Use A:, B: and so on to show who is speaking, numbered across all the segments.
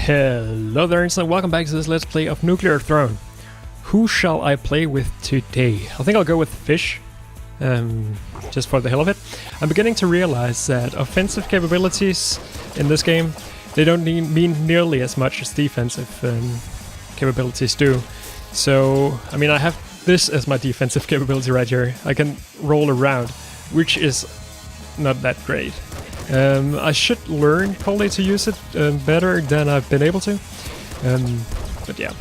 A: Hello there and welcome back to this Let's Play of Nuclear Throne. Who shall I play with today? I think I'll go with Fish, just for the hell of it. I'm beginning to realize that offensive capabilities in this game, they don't mean nearly as much as defensive capabilities do. So, I mean, I have this as my defensive capability right here. I can roll around, which is not that great. I should learn probably to use it better than I've been able to. But yeah.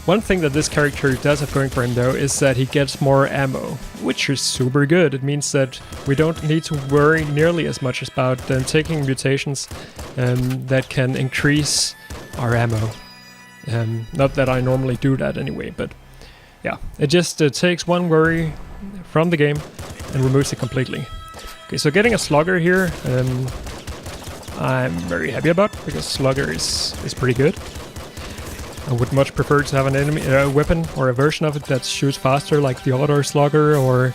A: One thing that this character does have going for him though is that he gets more ammo, which is super good. It means that we don't need to worry nearly as much about taking mutations that can increase our ammo. Not that I normally do that anyway, but yeah. It just takes one worry from the game and removes it completely. Okay, so getting a Slugger here, I'm very happy about, because Slugger is pretty good. I would much prefer to have an enemy weapon or a version of it that shoots faster, like the Auto Slugger or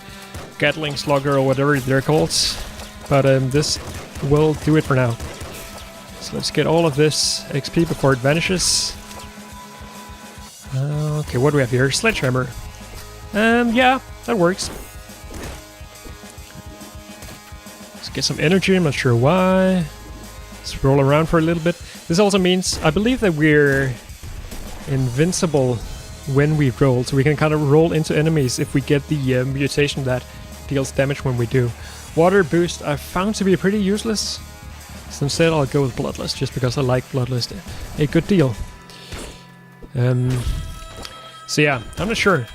A: Gatling Slugger or whatever they're called. But this will do it for now. So let's get all of this XP before it vanishes. Okay, what do we have here? Sledgehammer. Yeah, that works. Get some energy, I'm not sure why. Let's roll around for a little bit. This also means, I believe that we're invincible when we roll, so we can kind of roll into enemies if we get the mutation that deals damage when we do. Water boost I found to be pretty useless, so instead I'll go with Bloodlust, just because I like Bloodlust a good deal. So yeah, I'm not sure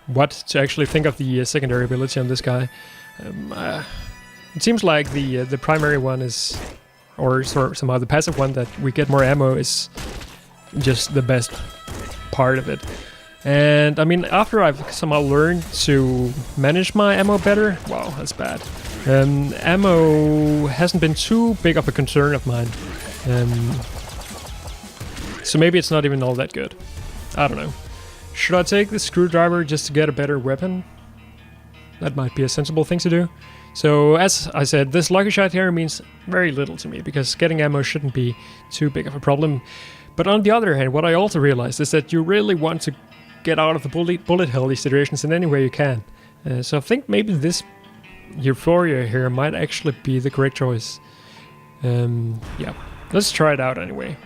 A: what to actually think of the secondary ability on this guy. It seems like the primary one is, or somehow the passive one that we get more ammo is just the best part of it. And I mean, after I've somehow learned to manage my ammo better, wow, that's bad. Ammo hasn't been too big of a concern of mine. So maybe it's not even all that good. I don't know. Should I take the screwdriver just to get a better weapon? That might be a sensible thing to do. So, as I said, this lucky shot here means very little to me, because getting ammo shouldn't be too big of a problem. But on the other hand, what I also realized is that you really want to get out of the bullet hell these situations in any way you can. So I think maybe this Euphoria here might actually be the correct choice. Yeah, let's try it out anyway.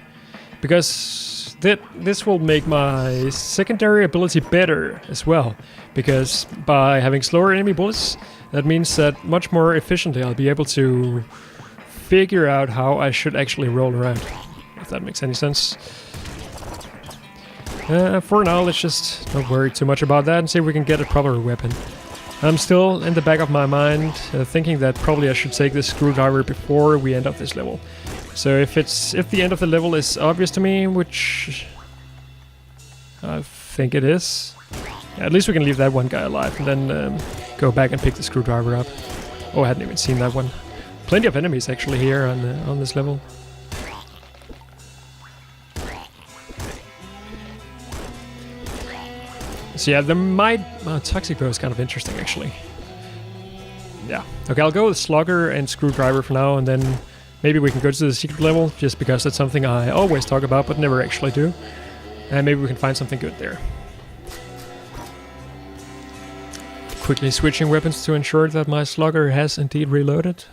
A: Because this will make my secondary ability better as well. Because by having slower enemy bullets, that means that much more efficiently I'll be able to figure out how I should actually roll around, if that makes any sense. For now, let's just not worry too much about that and see if we can get a proper weapon. I'm still in the back of my mind thinking that probably I should take this screwdriver before we end up this level. So if the end of the level is obvious to me, which I think it is, yeah, at least we can leave that one guy alive and then go back and pick the screwdriver up. Oh, I hadn't even seen that one. Plenty of enemies actually here on this level. So yeah, there might... Toxic Bow is kind of interesting actually. Yeah. Okay, I'll go with Slugger and Screwdriver for now, and then maybe we can go to the secret level, just because that's something I always talk about but never actually do. And maybe we can find something good there. Quickly switching weapons to ensure that my Slugger has indeed reloaded,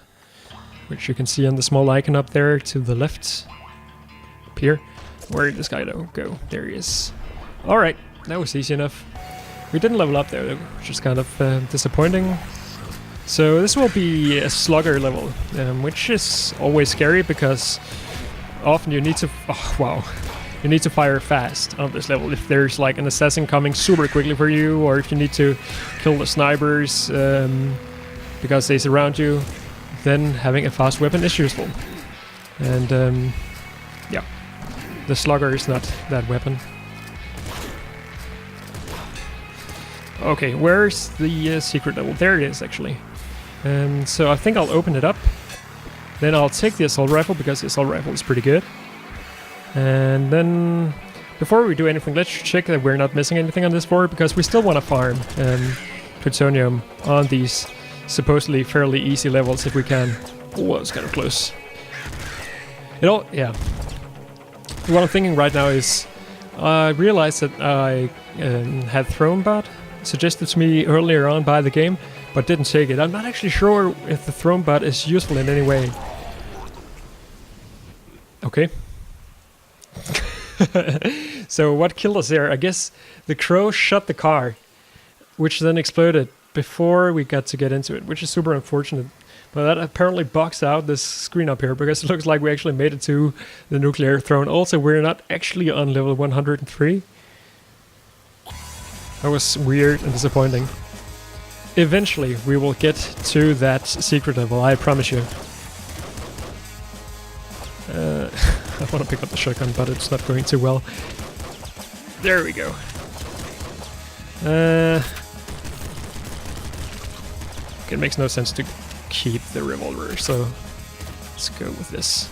A: which you can see on the small icon up there to the left. Up here. Where did this guy go? There he is. Alright, that was easy enough. We didn't level up there, which is kind of disappointing. So this will be a Slugger level, which is always scary because often you need to... Oh, wow. You need to fire fast on this level if there's like an assassin coming super quickly for you, or if you need to kill the snipers because they surround you, then having a fast weapon is useful. And yeah, the Slugger is not that weapon. Okay, where's the secret level? There it is actually. So I think I'll open it up. Then I'll take the assault rifle, because the assault rifle is pretty good. And then, before we do anything, let's check that we're not missing anything on this floor, because we still want to farm plutonium on these supposedly fairly easy levels if we can. Oh, that was kind of close. Yeah. What I'm thinking right now is, I realized that I had thrown bot suggested to me earlier on by the game, but didn't take it. I'm not actually sure if the thrown bot is useful in any way. Okay. So what killed us there? I guess the crow shot the car, which then exploded before we got to get into it, which is super unfortunate. But that apparently boxed out this screen up here, because it looks like we actually made it to the nuclear throne. Also, we're not actually on level 103. That was weird and disappointing. Eventually, we will get to that secret level, I promise you. I want to pick up the shotgun, but it's not going too well. There we go. It makes no sense to keep the revolver, so let's go with this.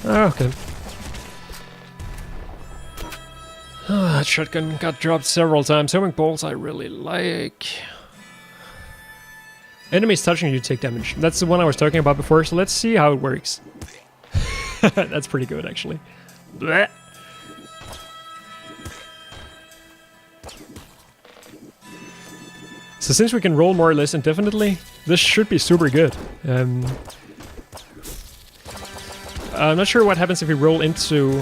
A: Okay. That shotgun got dropped several times. Homing bolts I really like. Enemies touching you take damage. That's the one I was talking about before, so let's see how it works. That's pretty good, actually. Blech. So since we can roll more or less indefinitely, this should be super good. I'm not sure what happens if we roll into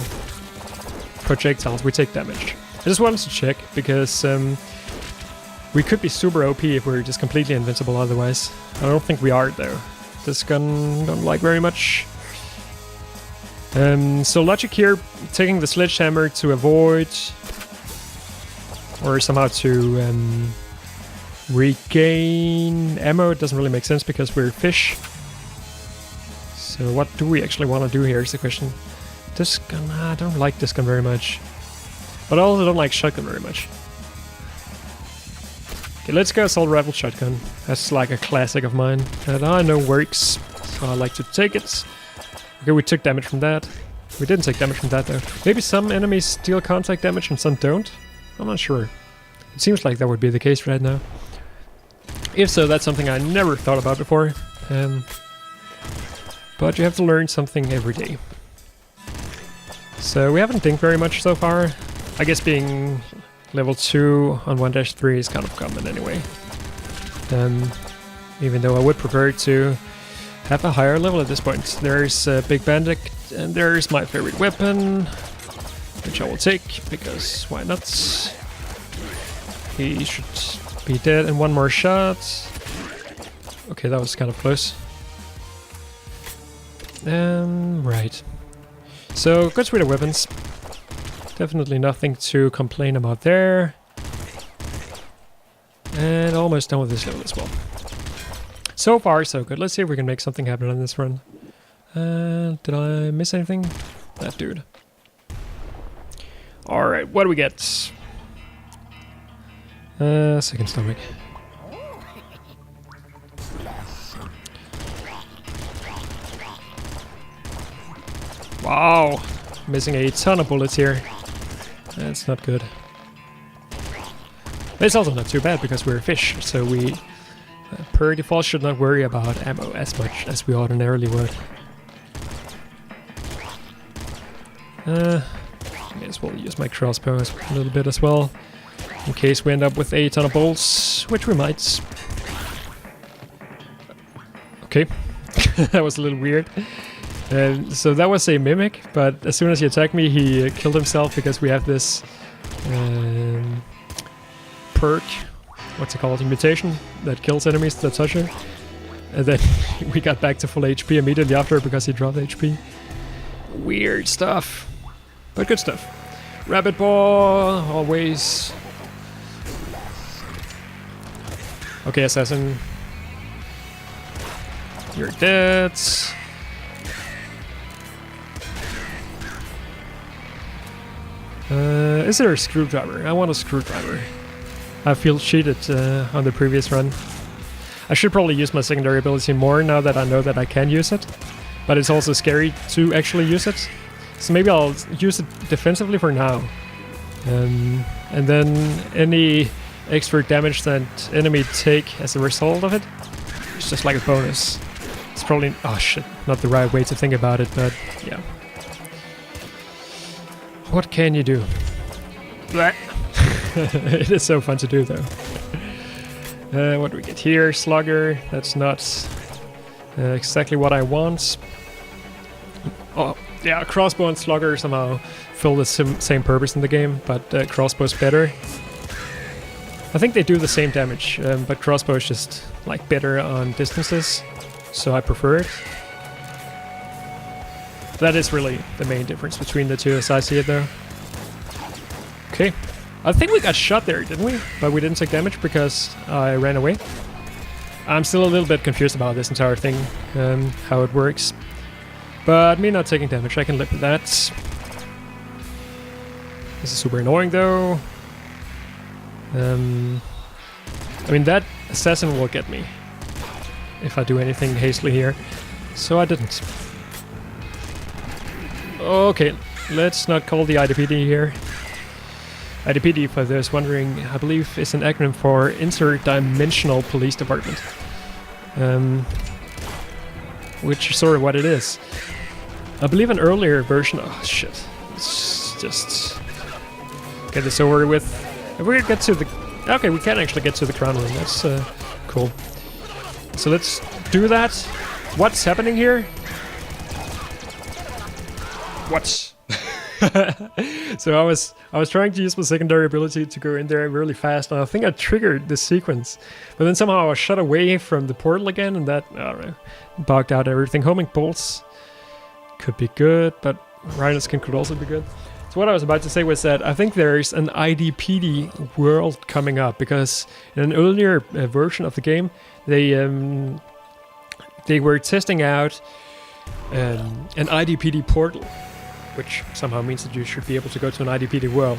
A: projectiles. We take damage. I just wanted to check, because we could be super OP if we're just completely invincible otherwise. I don't think we are, though. This gun don't like very much. So logic here, taking the sledgehammer to avoid, or somehow to regain ammo. It doesn't really make sense because we're fish. So what do we actually want to do here is the question. This gun, I don't like this gun very much. But I also don't like shotgun very much. Okay, let's go assault rifle shotgun. That's like a classic of mine that I know works, so I like to take it. Okay, we took damage from that. We didn't take damage from that though. Maybe some enemies deal contact damage and some don't? I'm not sure. It seems like that would be the case right now. If so, that's something I never thought about before. But you have to learn something every day. So we haven't dinked very much so far. I guess being level 2 on 1-3 is kind of common anyway. Even though I would prefer to have a higher level at this point. There's Big Bandit, and there's my favorite weapon, which I will take, because why not? He should be dead in one more shot. Okay, that was kind of close. Right. So, good suite of weapons. Definitely nothing to complain about there. And almost done with this level as well. So far, so good. Let's see if we can make something happen on this run. Did I miss anything? That dude. Alright, what do we get? Second stomach. Wow! Missing a ton of bullets here. That's not good. But it's also not too bad because we're fish, so we per default should not worry about ammo as much as we ordinarily would. May as well use my crossbow a little bit as well, in case we end up with a ton of bolts, which we might. Okay, that was a little weird. So that was a mimic, but as soon as he attacked me, he killed himself because we have this perk, what's it called, a mutation that kills enemies that touch her. And then we got back to full HP immediately after because he dropped HP. Weird stuff, but good stuff. Rabbit ball, always. Okay, assassin. You're dead. Is there a screwdriver? I want a screwdriver. I feel cheated on the previous run. I should probably use my secondary ability more now that I know that I can use it. But it's also scary to actually use it. So maybe I'll use it defensively for now. And then any extra damage that enemy take as a result of it, it's just like a bonus. It's probably, oh shit, not the right way to think about it, but yeah. What can you do? It is so fun to do though. What do we get here? Slugger. That's not exactly what I want. Oh, yeah, crossbow and slugger somehow fill the same purpose in the game, but crossbow's better. I think they do the same damage, but crossbow is just like better on distances, so I prefer it. That is really the main difference between the two as I see it though. Okay. I think we got shot there, didn't we? But we didn't take damage because I ran away. I'm still a little bit confused about this entire thing, how it works. But me not taking damage, I can live with that. This is super annoying though. I mean, that assassin will get me if I do anything hastily here. So I didn't. Okay, let's not call the IDPD here. IDPD, for those wondering, I believe is an acronym for Interdimensional Police Department. Which is sort of what it is. I believe an earlier version... Oh, shit. Let's just get this over with. If we get to the... Okay, we can actually get to the crown room. That's cool. So let's do that. What's happening here? What? So I was trying to use my secondary ability to go in there really fast, and I think I triggered this sequence. But then somehow I was shot away from the portal again, and that, I don't know, bogged out everything. Homing bolts could be good, but Rhino's skin could also be good. So what I was about to say was that I think there's an IDPD world coming up, because in an earlier version of the game, they were testing out an IDPD portal, which somehow means that you should be able to go to an IDPD world.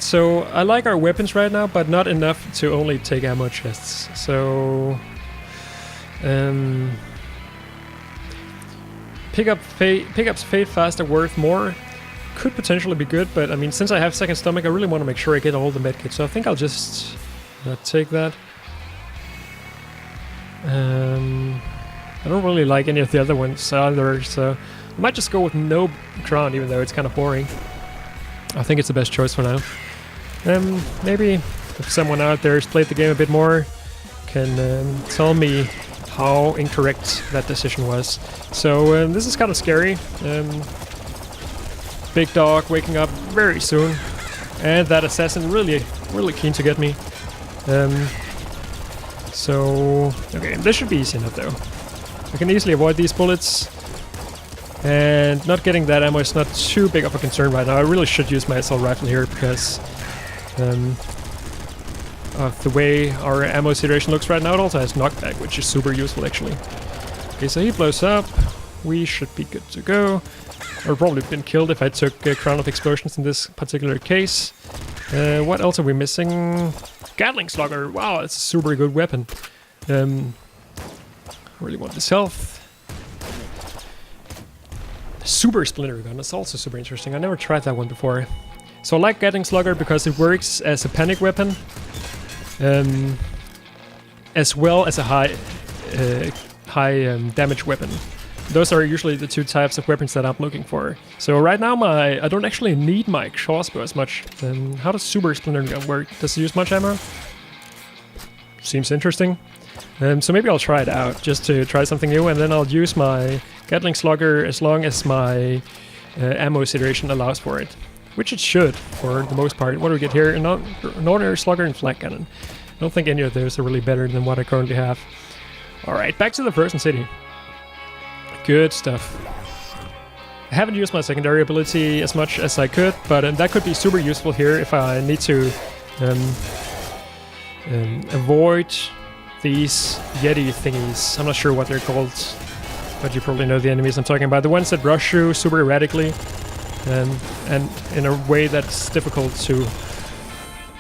A: So I like our weapons right now, but not enough to only take ammo chests. So pickups fade faster, worth more. Could potentially be good, but I mean, since I have second stomach, I really want to make sure I get all the medkits. So I think I'll just take that. I don't really like any of the other ones either, so I might just go with no crown, even though it's kind of boring. I think it's the best choice for now. Maybe if someone out there has played the game a bit more can tell me how incorrect that decision was. So this is kind of scary. Big dog waking up very soon, and that assassin really keen to get me. So okay, this should be easy enough though. I can easily avoid these bullets. And not getting that ammo is not too big of a concern right now. I really should use my assault rifle here because of the way our ammo situation looks right now. It also has knockback, which is super useful actually. Okay, so he blows up. We should be good to go. I would probably have been killed if I took Crown of Explosions in this particular case. What else are we missing? Gatling Slugger! Wow, that's a super good weapon. Really want this health. Super Splinter Gun, that's also super interesting. I never tried that one before. So I like Gatling Slugger because it works as a panic weapon, as well as a high damage weapon. Those are usually the two types of weapons that I'm looking for. So right now I don't actually need my crossbow as much. How does Super Splinter Gun work? Does it use much ammo? Seems interesting. So maybe I'll try it out, just to try something new, and then I'll use my Gatling Slugger as long as my ammo situation allows for it. Which it should, for the most part. What do we get here? An ordinary Slugger and Flak Cannon. I don't think any of those are really better than what I currently have. Alright, back to the Frozen City. Good stuff. I haven't used my secondary ability as much as I could, but that could be super useful here if I need to avoid these Yeti thingies. I'm not sure what they're called, but you probably know the enemies I'm talking about. The ones that rush you super erratically, and in a way that's difficult to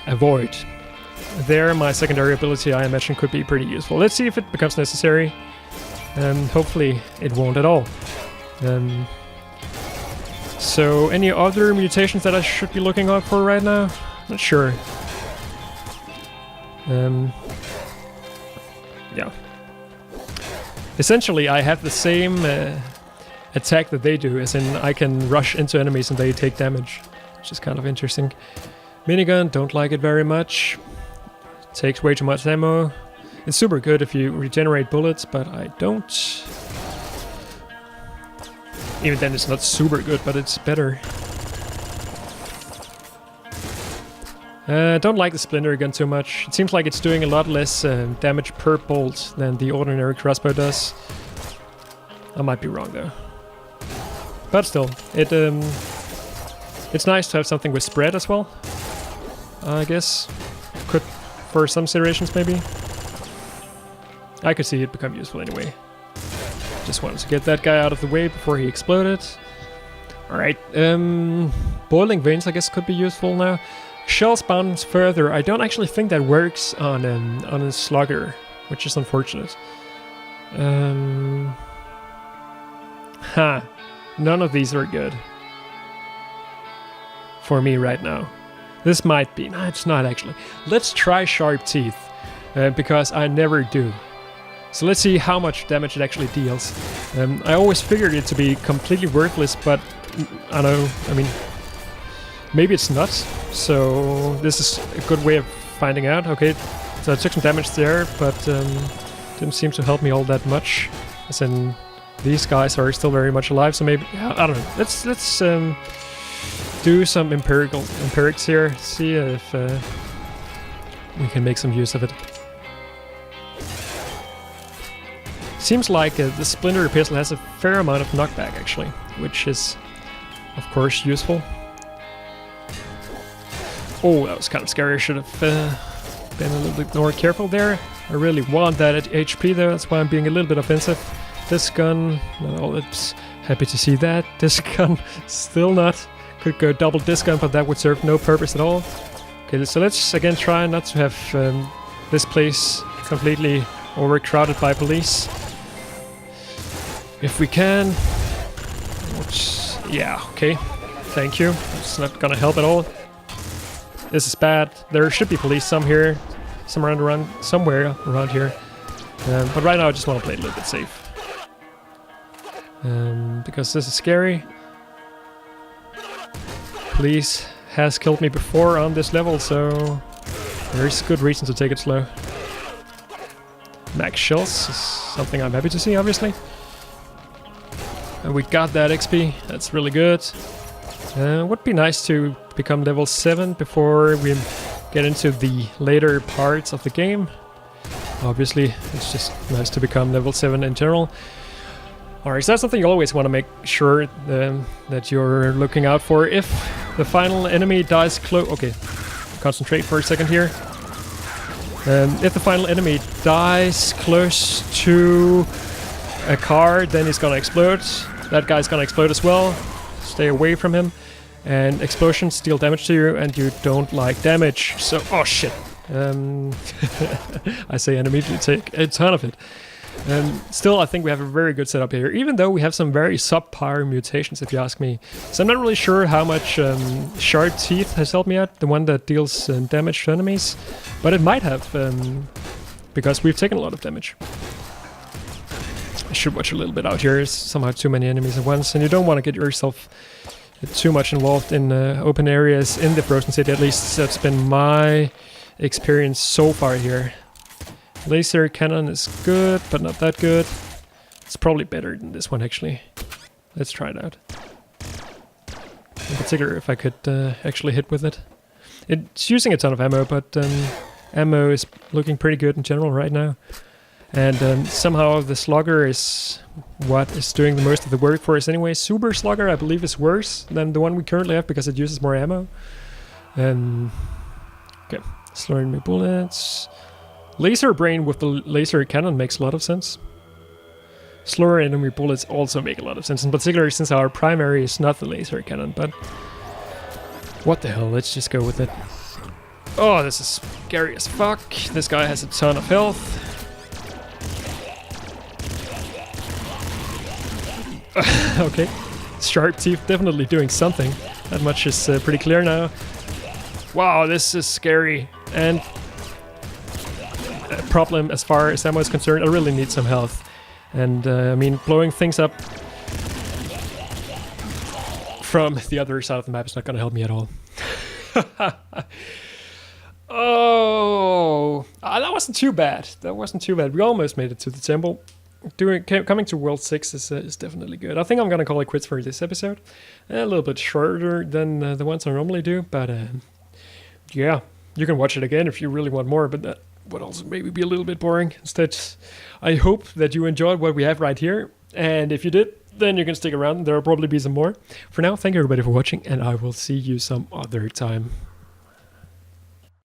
A: avoid. There, my secondary ability, I imagine, could be pretty useful. Let's see if it becomes necessary. Hopefully it won't at all. So, any other mutations that I should be looking out for right now? Not sure. Yeah. Essentially, I have the same attack that they do, as in I can rush into enemies and they take damage, which is kind of interesting. Minigun, don't like it very much. Takes way too much ammo. It's super good if you regenerate bullets, but I don't. Even then it's not super good, but it's better. Don't like the splinter gun too much. It seems like it's doing a lot less damage per bolt than the ordinary crossbow does. I might be wrong though. But still, it's nice to have something with spread as well. I guess. Could, for some situations maybe. I could see it become useful anyway. Just wanted to get that guy out of the way before he exploded. Alright, boiling veins I guess could be useful now. Shell spawns further. I don't actually think that works on a slugger, which is unfortunate. None of these are good for me right now. This might be. No, it's not actually. Let's try sharp teeth, because I never do. So let's see how much damage it actually deals. I always figured it to be completely worthless, but I don't know. I mean, maybe it's not. So this is a good way of finding out. Okay, so I took some damage there, but didn't seem to help me all that much. As in, these guys are still very much alive. So maybe, yeah, I don't know. Let's do some empirics here. See if we can make some use of it. Seems like the splinter pistol has a fair amount of knockback actually, which is of course useful. Oh, that was kind of scary. I should have been a little bit more careful there. I really want that HP though, that's why I'm being a little bit offensive. This gun, well, it's happy to see that. This gun, still not. Could go double this gun, but that would serve no purpose at all. Okay, so let's again try not to have this place completely overcrowded by police. If we can. Which, yeah, okay. Thank you. It's not gonna help at all. This is bad. There should be police somewhere around here. But right now I just want to play it a little bit safe. Because this is scary. Police has killed me before on this level, so there's good reason to take it slow. Max shells is something I'm happy to see, obviously. And we got that XP, that's really good. Would be nice to become level 7 before we get into the later parts of the game. Obviously, it's just nice to become level 7 in general. Alright, so that's something you always want to make sure that you're looking out for. If the final enemy dies close... Okay, concentrate for a second here. If the final enemy dies close to a car, then he's gonna explode. That guy's gonna explode as well. Stay away from him. And explosions deal damage to you, and you don't like damage. So, oh shit. I say and immediately take a ton of it. Still, I think we have a very good setup here, even though we have some very subpar mutations, if you ask me. So I'm not really sure how much Sharp Teeth has helped me out, the one that deals damage to enemies. But it might have, because we've taken a lot of damage. I should watch a little bit out here. There's somehow too many enemies at once, and you don't want to get yourself too much involved in open areas in the Frozen City. At least that's been my experience so far here. Laser cannon is good, but not that good. It's probably better than this one, actually. Let's try it out. In particular, if I could actually hit with it. It's using a ton of ammo, but ammo is looking pretty good in general right now. And somehow the Slugger is what is doing the most of the work for us anyway. Super Slugger, I believe, is worse than the one we currently have because it uses more ammo. Okay, slowing my bullets. Laser Brain with the laser cannon makes a lot of sense. Slower enemy bullets also make a lot of sense, in particular since our primary is not the laser cannon, but... What the hell, let's just go with it. Oh, this is scary as fuck. This guy has a ton of health. Okay, Sharp Teeth definitely doing something. That much is pretty clear now. Wow, this is scary. And a problem as far as ammo is concerned, I really need some health. And I mean, blowing things up from the other side of the map is not going to help me at all. Oh, that wasn't too bad. That wasn't too bad. We almost made it to the temple. Coming to World 6 is definitely good. I think I'm going to call it quits for this episode. A little bit shorter than the ones I normally do, but yeah, you can watch it again if you really want more, but that would also maybe be a little bit boring. Instead, I hope that you enjoyed what we have right here, and if you did, then you can stick around. There will probably be some more. For now, thank you everybody for watching, and I will see you some other time.